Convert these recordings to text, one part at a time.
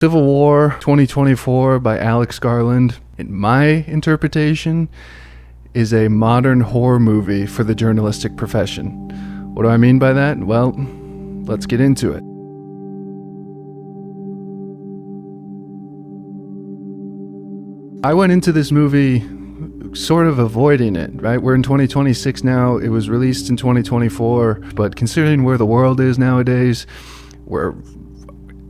Civil War 2024 by Alex Garland, in my interpretation, is a modern horror movie for the journalistic profession. What do I mean by that? Well, let's get into it. I went into this movie sort of avoiding it, right? We're in 2026 now. It was released in 2024, but considering where the world is nowadays, we're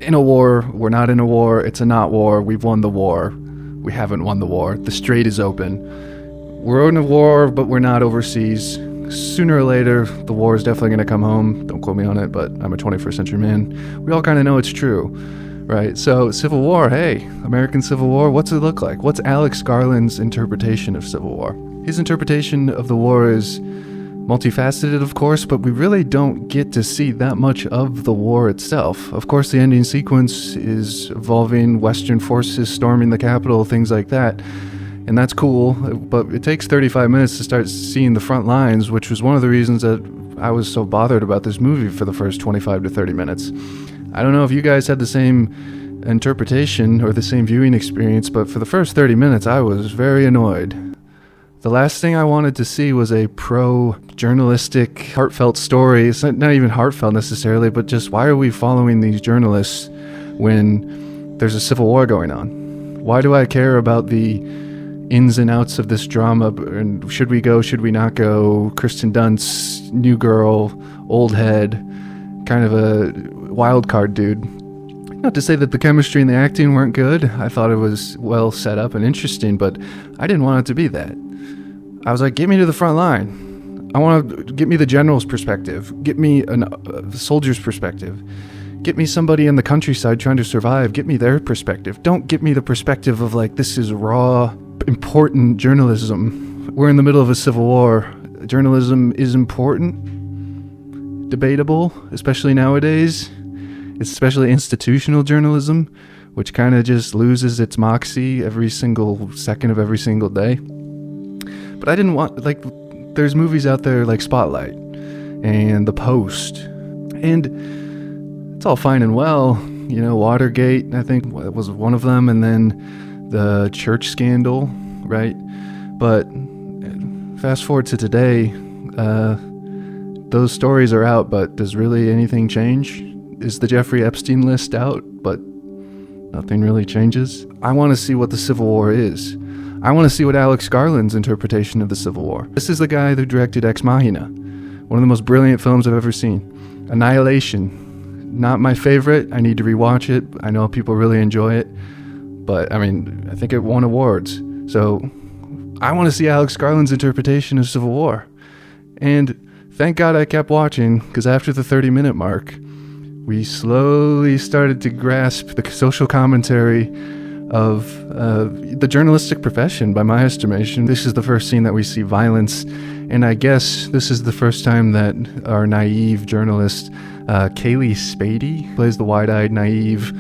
in a war, we're not in a war, it's a not war, we've won the war, we haven't won the war, the strait is open. We're in a war, but we're not overseas. Sooner or later, the war is definitely going to come home. Don't quote me on it, but I'm a 21st century man. We all kind of know it's true, right? So, Civil War, hey, American Civil War, what's it look like? What's Alex Garland's interpretation of Civil War? His interpretation of the war is multifaceted, of course, but we really don't get to see that much of the war itself. Of course, the ending sequence is involving Western forces storming the Capitol, things like that, and that's cool, but it takes 35 minutes to start seeing the front lines, which was one of the reasons that I was so bothered about this movie for the first 25 to 30 minutes. I don't know if you guys had the same interpretation or the same viewing experience, but for the first 30 minutes, I was very annoyed. The last thing I wanted to see was a pro-journalistic, heartfelt story. It's not even heartfelt necessarily, but just why are we following these journalists when there's a civil war going on? Why do I care about the ins and outs of this drama? And should we go, should we not go? Kristen Dunst, new girl, old head, kind of a wild card dude. Not to say that the chemistry and the acting weren't good. I thought it was well set up and interesting, but I didn't want it to be that. I was like, get me to the front line. I want to get me the general's perspective. Get me a soldier's perspective. Get me somebody in the countryside trying to survive. Get me their perspective. Don't get me the perspective of like, this is raw, important journalism. We're in the middle of a civil war. Journalism is important, debatable, especially nowadays, especially institutional journalism, which kind of just loses its moxie every single second of every single day. But I didn't want, like, there's movies out there like Spotlight and The Post, and it's all fine and well, you know, Watergate, I think was one of them, and then the church scandal, right? But fast forward to today, those stories are out, but does really anything change? Is the Jeffrey Epstein list out, but nothing really changes? I want to see what the Civil War is. I want to see what Alex Garland's interpretation of the Civil War. This is the guy who directed Ex Machina, one of the most brilliant films I've ever seen. Annihilation, not my favorite. I need to rewatch it. I know people really enjoy it, but I mean, I think it won awards. So I want to see Alex Garland's interpretation of Civil War. And thank God I kept watching, because after the 30-minute mark, we slowly started to grasp the social commentary of the journalistic profession, by my estimation. This is the first scene that we see violence, and I guess this is the first time that our naive journalist, Kaylee Spady, plays the wide-eyed, naive,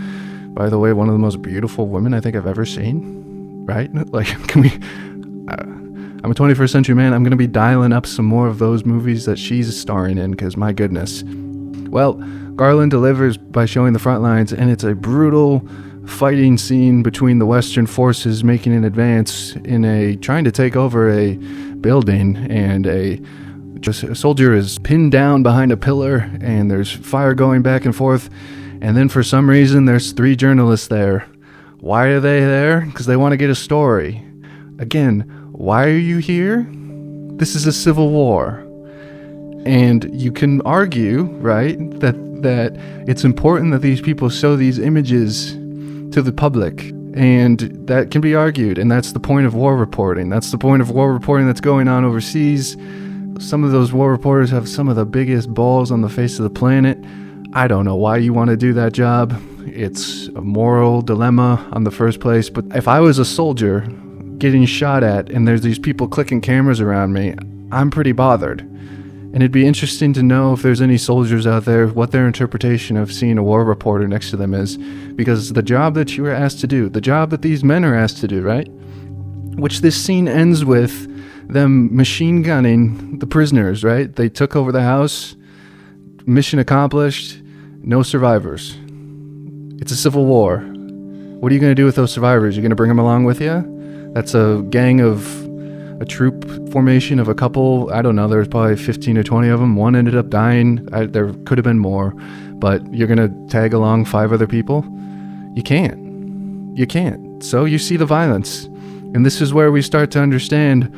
by the way, one of the most beautiful women I think I've ever seen, right? Like, can we... I'm a 21st century man. I'm going to be dialing up some more of those movies that she's starring in, because my goodness. Well, Garland delivers by showing the front lines, and it's a brutal fighting scene between the Western forces making an advance in trying to take over a building, and a soldier is pinned down behind a pillar, and there's fire going back and forth, and then for some reason there's 3 journalists there. Why are they there? Because they want to get a story. Again, why are you here? This is a civil war. And you can argue, right, that it's important that these people show these images to the public, and that can be argued, and that's the point of war reporting. That's the point of war reporting that's going on overseas. Some of those war reporters have some of the biggest balls on the face of the planet. I don't know why you want to do that job. It's a moral dilemma on the first place, but if I was a soldier getting shot at and there's these people clicking cameras around me, I'm pretty bothered. And it'd be interesting to know if there's any soldiers out there, what their interpretation of seeing a war reporter next to them is. Because the job that you were asked to do, the job that these men are asked to do, right? Which this scene ends with them machine gunning the prisoners, right? They took over the house, mission accomplished, no survivors. It's a civil war. What are you going to do with those survivors? You're going to bring them along with you? That's a troop formation of a couple. I don't know, there's probably 15 or 20 of them. One ended up dying. There could have been more. But you're going to tag along 5 other people? You can't. So you see the violence. And this is where we start to understand,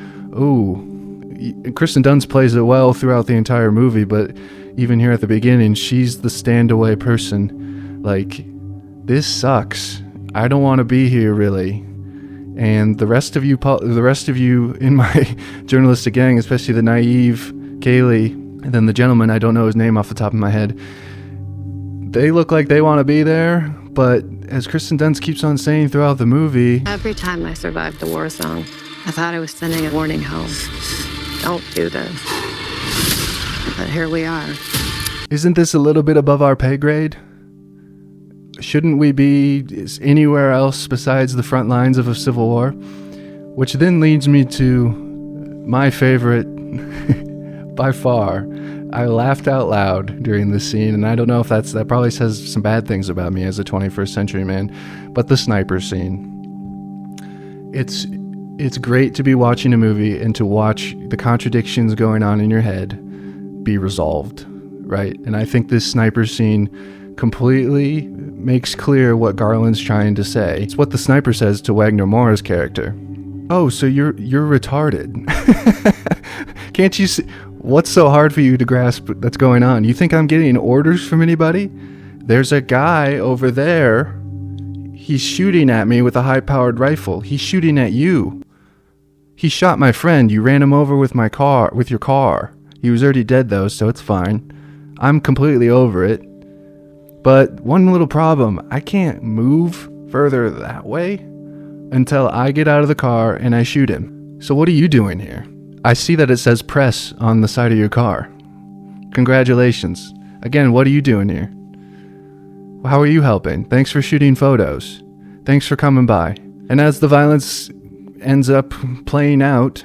Kristen Dunst plays it well throughout the entire movie, but even here at the beginning, she's the stand-away person. Like, this sucks. I don't want to be here, really. And the rest of you in my journalistic gang, especially the naive Kaylee, and then the gentleman, I don't know his name off the top of my head, they look like they want to be there, but as Kristen Dunst keeps on saying throughout the movie, every time I survived the war zone, I thought I was sending a warning home. Don't do this. But here we are. Isn't this a little bit above our pay grade? Shouldn't we be anywhere else besides the front lines of a civil war? Which then leads me to my favorite, by far. I laughed out loud during this scene, and I don't know if that probably says some bad things about me as a 21st century man, but the sniper scene. It's great to be watching a movie and to watch the contradictions going on in your head be resolved, right? And I think this sniper scene completely makes clear what Garland's trying to say. It's what the sniper says to Wagner Moura's character. Oh, so you're retarded. Can't you see? What's so hard for you to grasp that's going on? You think I'm getting orders from anybody? There's a guy over there. He's shooting at me with a high-powered rifle. He's shooting at you. He shot my friend. You ran him over with your car. He was already dead though, so it's fine. I'm completely over it. But one little problem, I can't move further that way until I get out of the car and I shoot him. So what are you doing here? I see that it says press on the side of your car. Congratulations. Again, what are you doing here? How are you helping? Thanks for shooting photos. Thanks for coming by. And as the violence ends up playing out,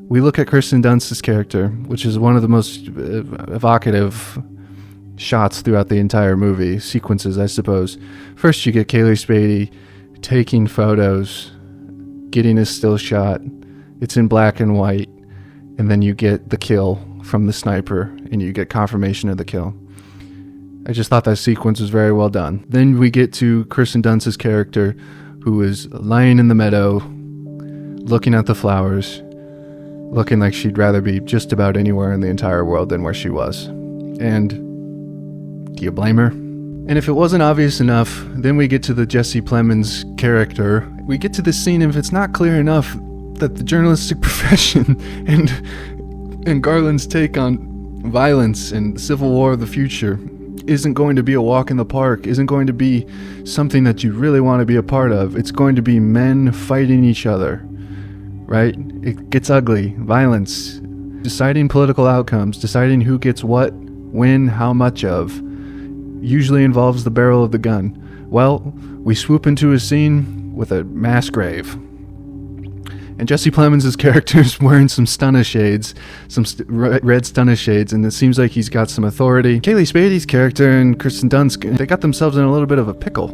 we look at Kirsten Dunst's character, which is one of the most evocative shots throughout the entire movie, sequences, I suppose. First, you get Kaylee Spady taking photos, getting a still shot. It's in black and white, and then you get the kill from the sniper, and you get confirmation of the kill. I just thought that sequence was very well done. Then we get to Kirsten Dunst's character, who is lying in the meadow, looking at the flowers, looking like she'd rather be just about anywhere in the entire world than where she was. And do you blame her? And if it wasn't obvious enough, then we get to the Jesse Plemons character. We get to this scene, and if it's not clear enough that the journalistic profession and Garland's take on violence and civil war of the future isn't going to be a walk in the park, isn't going to be something that you really want to be a part of. It's going to be men fighting each other, right? It gets ugly. Violence. Deciding political outcomes, deciding who gets what, when, how much of, usually involves the barrel of the gun. Well, we swoop into a scene with a mass grave. And Jesse Plemons' character is wearing some stunna shades, some red stunna shades, and it seems like he's got some authority. Kaylee Spady's character and Kirsten Dunst, they got themselves in a little bit of a pickle,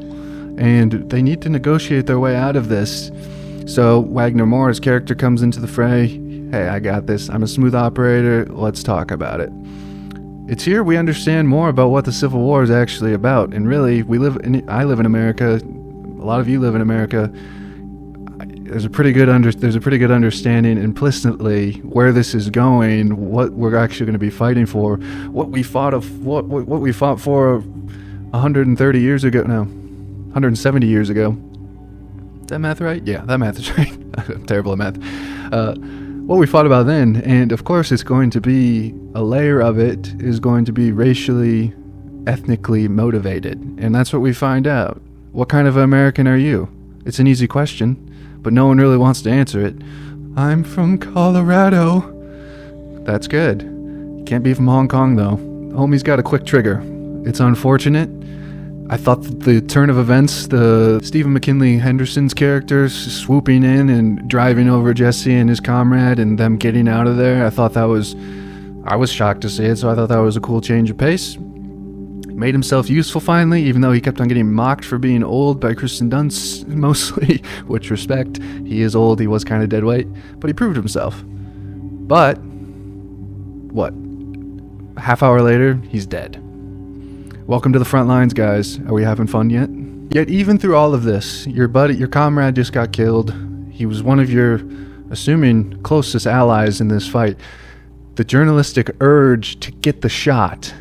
and they need to negotiate their way out of this. So Wagner Moura's character comes into the fray. Hey, I got this. I'm a smooth operator. Let's talk about it. It's here we understand more about what the Civil War is actually about. And really, I live in America. A lot of you live in America. There's a pretty good understanding implicitly where this is going, what we're actually going to be fighting for, what we fought for 130 years ago. No, 170 years ago. Is that math right? Yeah, that math is right. I'm terrible at math. What we fought about then, and of course it's going to be, a layer of it is going to be racially, ethnically motivated, and that's what we find out. What kind of American are you? It's an easy question, but no one really wants to answer it. I'm from Colorado. That's good. Can't be from Hong Kong though. Homie's got a quick trigger. It's unfortunate. I thought the turn of events, the Stephen McKinley Henderson's character swooping in and driving over Jesse and his comrade and them getting out of there, I was shocked to see it, so I thought that was a cool change of pace. made himself useful finally, even though he kept on getting mocked for being old by Kristen Dunst mostly, which respect. He is old, he was kind of dead weight, but he proved himself. But, what? A half hour later, he's dead. Welcome to the front lines, guys. Are we having fun yet? Yet even through all of this, your comrade just got killed. He was one of your, assuming, closest allies in this fight. The journalistic urge to get the shot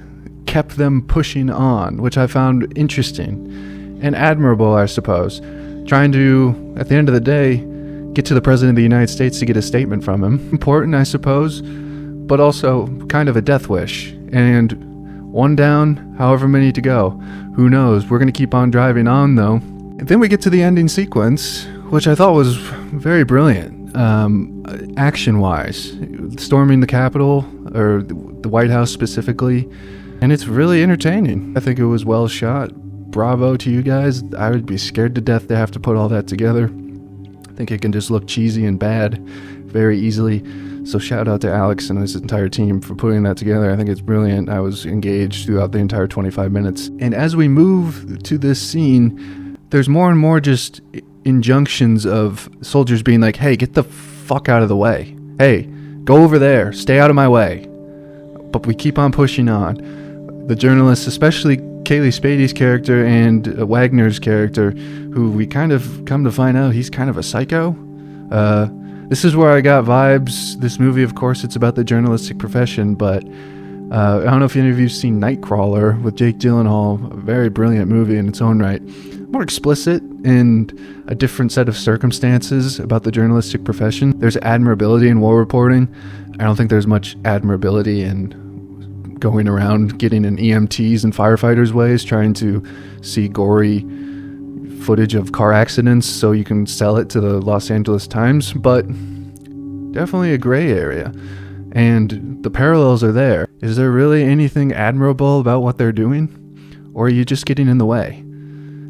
kept them pushing on, which I found interesting and admirable, I suppose. Trying to, at the end of the day, get to the President of the United States to get a statement from him. Important, I suppose, but also kind of a death wish. And one down, however many to go. Who knows? We're going to keep on driving on, though. And then we get to the ending sequence, which I thought was very brilliant. Action-wise, storming the Capitol, or the White House specifically, and it's really entertaining. I think it was well shot. Bravo to you guys. I would be scared to death to have to put all that together. I think it can just look cheesy and bad very easily. So shout out to Alex and his entire team for putting that together. I think it's brilliant. I was engaged throughout the entire 25 minutes. And as we move to this scene, there's more and more just injunctions of soldiers being like, hey, get the fuck out of the way. Hey, go over there. Stay out of my way. But we keep on pushing on. The journalists, especially Kaylee Spade's character and Wagner's character, who we kind of come to find out he's kind of a psycho. This is where I got vibes. This movie, of course, it's about the journalistic profession, but I don't know if any of you have seen Nightcrawler with Jake Gyllenhaal, a very brilliant movie in its own right. More explicit and a different set of circumstances about the journalistic profession. There's admirability in war reporting. I don't think there's much admirability in going around getting in EMTs and firefighters' ways, trying to see gory footage of car accidents so you can sell it to the Los Angeles Times, but definitely a gray area. And the parallels are there. Is there really anything admirable about what they're doing? Or are you just getting in the way?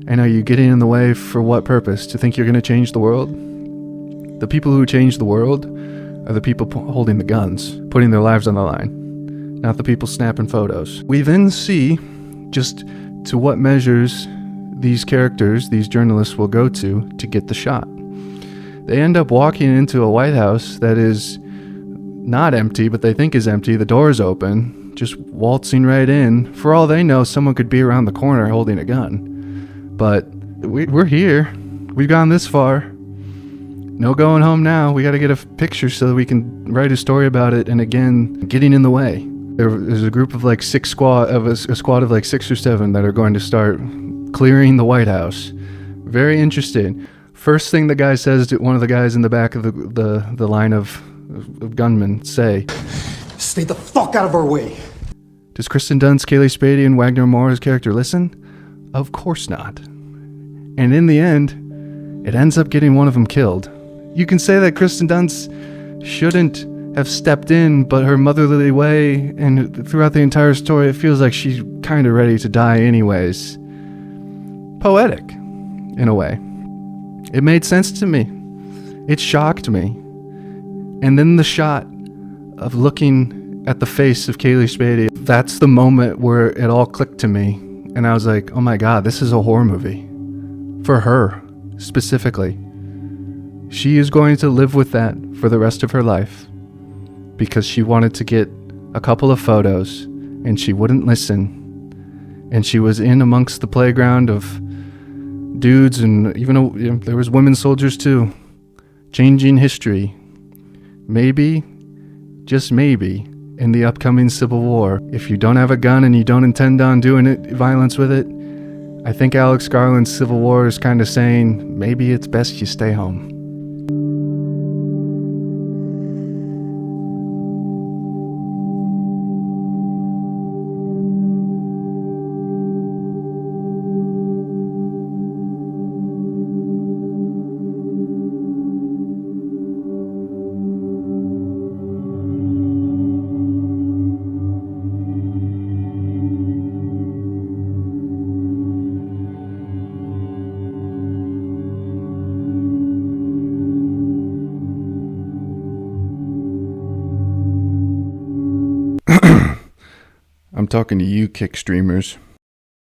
And are you getting in the way for what purpose? To think you're going to change the world? The people who change the world are the people holding the guns, putting their lives on the line, not the people snapping photos. We then see just to what measures these characters, these journalists, will go to get the shot. They end up walking into a White House that is not empty, but they think is empty. The door's open, just waltzing right in. For all they know, someone could be around the corner holding a gun. But we're here. We've gone this far. No going home now. We got to get a picture so that we can write a story about it. And again, getting in the way. There's a group of like a squad of like 6 or 7 that are going to start clearing the White House. Very interesting. First thing the guy says to one of the guys in the back of the line of gunmen say, "Stay the fuck out of our way." Does Kristen Dunst, Kaylee Spade, and Wagner Moura's character listen? Of course not. And in the end, it ends up getting one of them killed. You can say that Kristen Dunst shouldn't have stepped in, but her motherly way, and throughout the entire story, it feels like she's kind of ready to die anyways. Poetic, in a way. It made sense to me. It shocked me. And then the shot of looking at the face of Kaylee Spade, that's the moment where it all clicked to me. And I was like, oh my God, this is a horror movie. For her, specifically. She is going to live with that for the rest of her life. Because she wanted to get a couple of photos, and she wouldn't listen. And she was in amongst the playground of dudes, and even there was women soldiers too, changing history. Maybe, just maybe, in the upcoming Civil War, if you don't have a gun and you don't intend on doing violence with it, I think Alex Garland's Civil War is kind of saying, maybe it's best you stay home. I'm talking to you, kick streamers.